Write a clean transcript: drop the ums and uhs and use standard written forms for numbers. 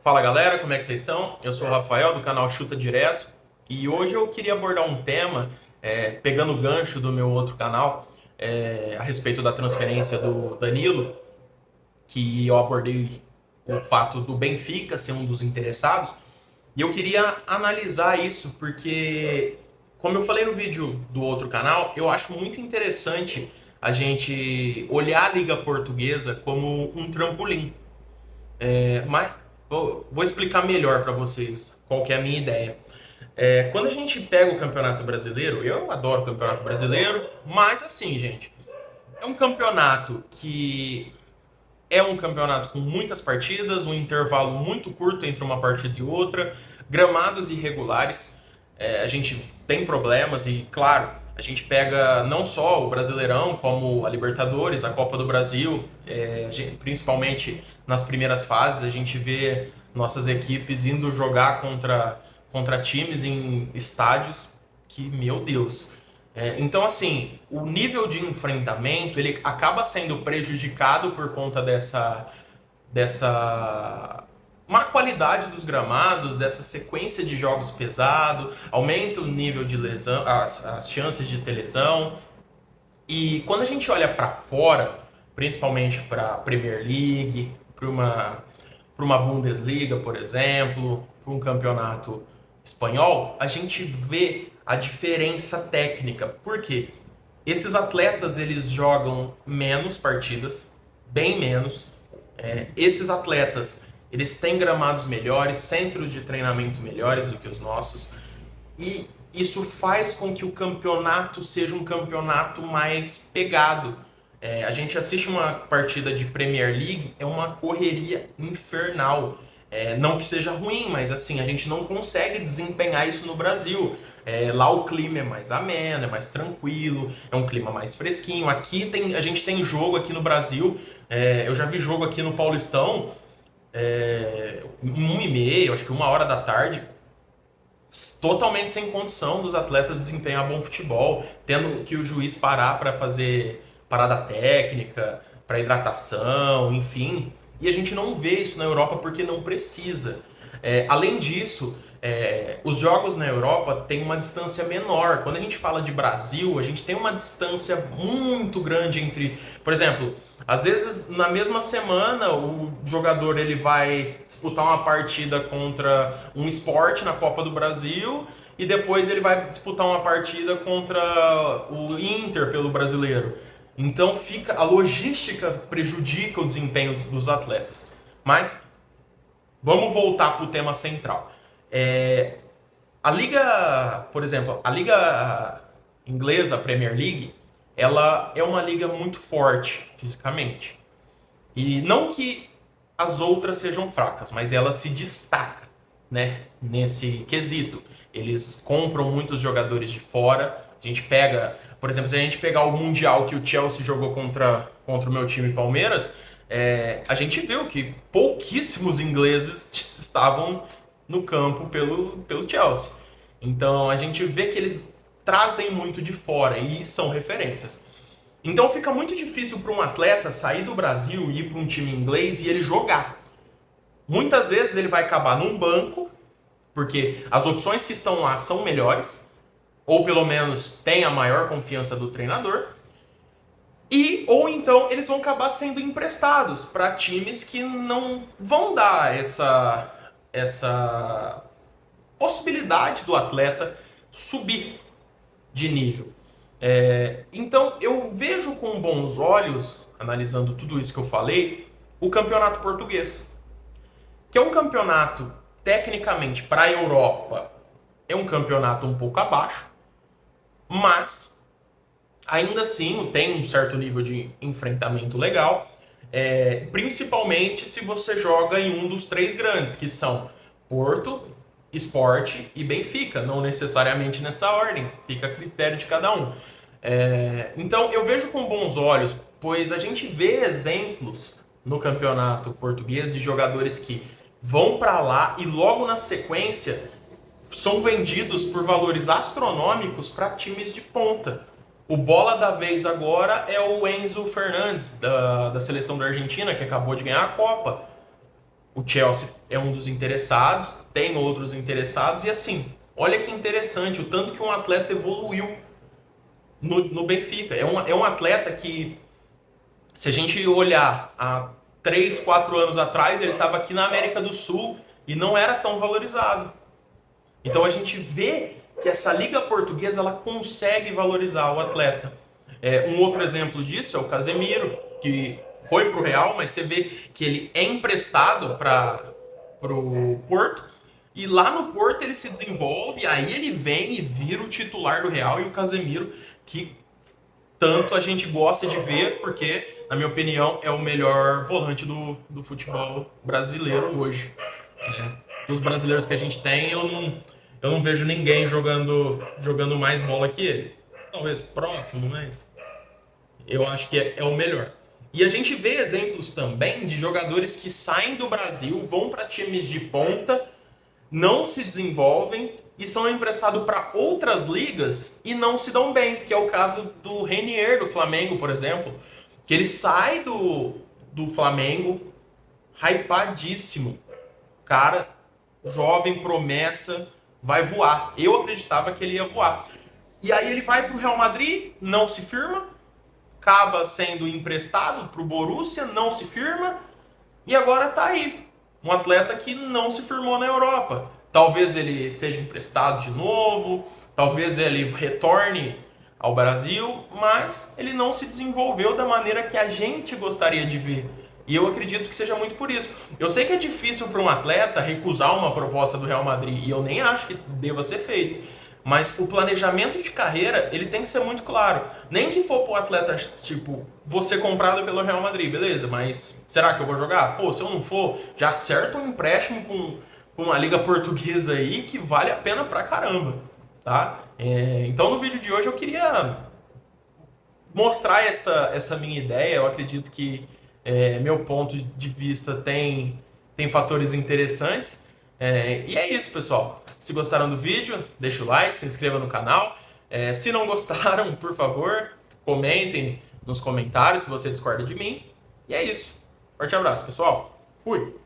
Fala galera, como é que vocês estão? Eu sou o Rafael do canal Chuta Direto e hoje eu queria abordar um tema, pegando o gancho do meu outro canal, a respeito da transferência do Danilo, que eu abordei o fato do Benfica ser um dos interessados e eu queria analisar isso porque, como eu falei no vídeo do outro canal, eu acho muito interessante a gente olhar a Liga Portuguesa como um trampolim. Mas vou explicar melhor para vocês qual que é a minha ideia. Quando a gente pega o Campeonato Brasileiro, eu adoro o Campeonato Brasileiro, mas assim, gente, é um campeonato que é um campeonato com muitas partidas, um intervalo muito curto entre uma partida e outra, gramados irregulares. A gente tem problemas e, claro, a gente pega não só o Brasileirão, como a Libertadores, a Copa do Brasil, principalmente nas primeiras fases, a gente vê nossas equipes indo jogar contra times em estádios que, meu Deus. Então, assim, o nível de enfrentamento ele acaba sendo prejudicado por conta dessa má qualidade dos gramados, dessa sequência de jogos pesado, aumenta o nível de lesão, as chances de ter lesão. E quando a gente olha para fora, principalmente para a Premier League, para uma Bundesliga, por exemplo, para um campeonato espanhol, a gente vê a diferença técnica. Por quê? Esses atletas eles jogam menos partidas, bem menos. Esses atletas eles têm gramados melhores, centros de treinamento melhores do que os nossos. E isso faz com que o campeonato seja um campeonato mais pegado. A gente assiste uma partida de Premier League, é uma correria infernal. Não que seja ruim, mas assim, a gente não consegue desempenhar isso no Brasil. Lá o clima é mais ameno, é mais tranquilo, é um clima mais fresquinho. Aqui a gente tem jogo aqui no Brasil, eu já vi jogo aqui no Paulistão, 1h30, acho que 1 hora da tarde, totalmente sem condição dos atletas desempenhar bom futebol, tendo que o juiz parar para fazer parada técnica, para hidratação, enfim. E a gente não vê isso na Europa porque não precisa. Além disso, os jogos na Europa têm uma distância menor. Quando a gente fala de Brasil, a gente tem uma distância muito grande entre... Por exemplo, às vezes na mesma semana o jogador ele vai disputar uma partida contra um Sport na Copa do Brasil e depois ele vai disputar uma partida contra o Inter pelo Brasileiro. Então a logística prejudica o desempenho dos atletas. Mas vamos voltar para o tema central. A liga, por exemplo, a liga inglesa, a Premier League, ela é uma liga muito forte fisicamente. E não que as outras sejam fracas, mas ela se destaca, né, nesse quesito. Eles compram muitos jogadores de fora. A gente pega, por exemplo, se a gente pegar o Mundial que o Chelsea jogou contra o meu time Palmeiras, a gente viu que pouquíssimos ingleses estavam no campo pelo Chelsea. Então a gente vê que eles trazem muito de fora e são referências. Então fica muito difícil para um atleta sair do Brasil e ir para um time inglês e ele jogar. Muitas vezes ele vai acabar num banco, porque as opções que estão lá são melhores, ou pelo menos tem a maior confiança do treinador, ou então eles vão acabar sendo emprestados para times que não vão dar essa possibilidade do atleta subir de nível. Então eu vejo com bons olhos, analisando tudo isso que eu falei, o campeonato português, que é um campeonato tecnicamente para a Europa, é um campeonato um pouco abaixo, mas ainda assim tem um certo nível de enfrentamento legal, principalmente se você joga em um dos três grandes, que são Porto, Sport e Benfica, não necessariamente nessa ordem, fica a critério de cada um. Então eu vejo com bons olhos, pois a gente vê exemplos no campeonato português de jogadores que vão para lá e logo na sequência são vendidos por valores astronômicos para times de ponta. O bola da vez agora é o Enzo Fernandes, da seleção da Argentina, que acabou de ganhar a Copa. O Chelsea é um dos interessados, tem outros interessados, e assim, olha que interessante o tanto que um atleta evoluiu no Benfica. É um atleta que, se a gente olhar há 3, 4 anos atrás, ele estava aqui na América do Sul e não era tão valorizado. Então a gente vê que essa liga portuguesa ela consegue valorizar o atleta. Um outro exemplo disso é o Casemiro, que foi para o Real, mas você vê que ele é emprestado para o Porto, e lá no Porto ele se desenvolve, aí ele vem e vira o titular do Real, e o Casemiro, que tanto a gente gosta de ver, porque, na minha opinião, é o melhor volante do futebol brasileiro hoje. Né? Dos brasileiros que a gente tem, eu não vejo ninguém jogando mais bola que ele. Talvez próximo, mas eu acho que é o melhor. E a gente vê exemplos também de jogadores que saem do Brasil, vão para times de ponta, não se desenvolvem e são emprestados para outras ligas e não se dão bem, que é o caso do Renier do Flamengo, por exemplo, que ele sai do Flamengo hypadíssimo. Cara, jovem, promessa, vai voar. Eu acreditava que ele ia voar. E aí ele vai para o Real Madrid, não se firma, acaba sendo emprestado para o Borussia, não se firma, e agora está aí. Um atleta que não se firmou na Europa. Talvez ele seja emprestado de novo, talvez ele retorne ao Brasil, mas ele não se desenvolveu da maneira que a gente gostaria de ver. E eu acredito que seja muito por isso. Eu sei que é difícil para um atleta recusar uma proposta do Real Madrid, e eu nem acho que deva ser feito. Mas o planejamento de carreira, ele tem que ser muito claro. Nem que for pro atleta, tipo, vou ser comprado pelo Real Madrid, beleza, mas será que eu vou jogar? Pô, se eu não for, já acerta um empréstimo com uma liga portuguesa aí que vale a pena pra caramba, tá? Então no vídeo de hoje eu queria mostrar essa minha ideia. Eu acredito que meu ponto de vista tem fatores interessantes. E é isso, pessoal. Se gostaram do vídeo, deixa o like, se inscreva no canal. Se não gostaram, por favor, comentem nos comentários se você discorda de mim. E é isso. Forte abraço, pessoal. Fui!